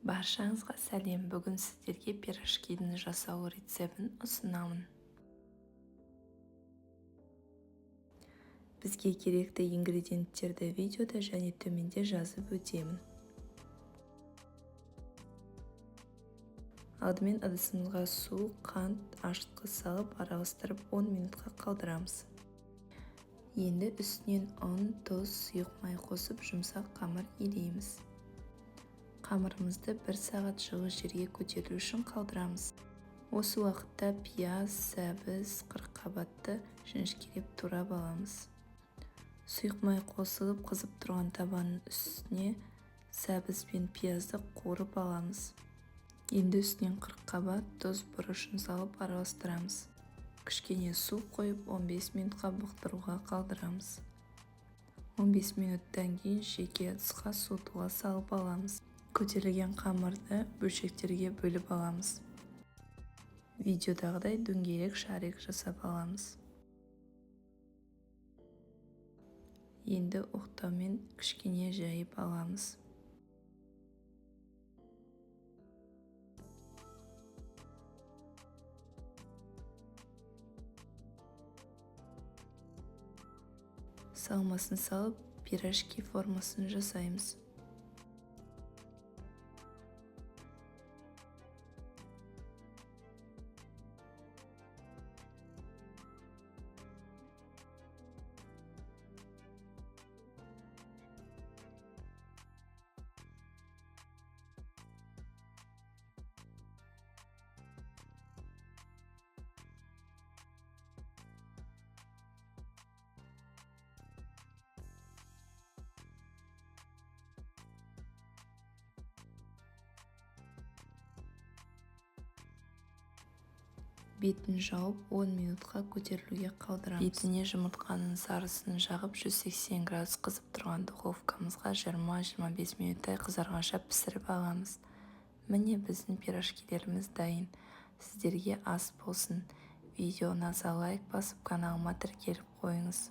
Баршаңызға сәлем. Бүгін сіздерге пирожкидің жасау рецебін ұсынамын. Бізге керекті ингредиенттерді видеода және төменде жазып өтемін. Алдымен ыдысымызға су, қант, ашытқы салып араластырып 10 минутқа қалдырамыз. Енді үстінен ұн, тұз, сұйық май қосып жұмсақ қамыр илейміз. Қамырымызды 1 сағат жылы жерге көтерілу үшін қалдырамыз. Осы уақытта пияз, сәбіз, қырыққабатты жіңішкелеп турап аламыз. Сұйық май қосылып қызып тұрған табанның үстіне сәбіз бен пиязды қуырып аламыз. Енді үстінен қырыққабат, тұз, бұрышын салып араластырамыз. Кішкене су қойып 15 минутқа бұқтыруға қалдырамыз. 15 минуттан кейін жеке ыдысқа суытуға салып аламыз. Көтерілген қамырды бөлшектерге бөліп аламыз. Видеодағыдай дөңгелек шарик жасап аламыз. Енді оқтаумен кішкене жайып аламыз. Салмасын салып, пирожки формасын жасаймыз. Бетін жауып 10 минутқа көтерілуге қалдырамыз. Бетіне жұмыртқаның сарысын жағып 180 градус қызып тұрған духовкамызға 20-25 минуттай қызарғанша пісіріп аламыз. Міне біздің пирожкилеріміз дайын. Сіздерге ас болсын. Видеоға лайк басып каналыма тіркеліп қойыңыз.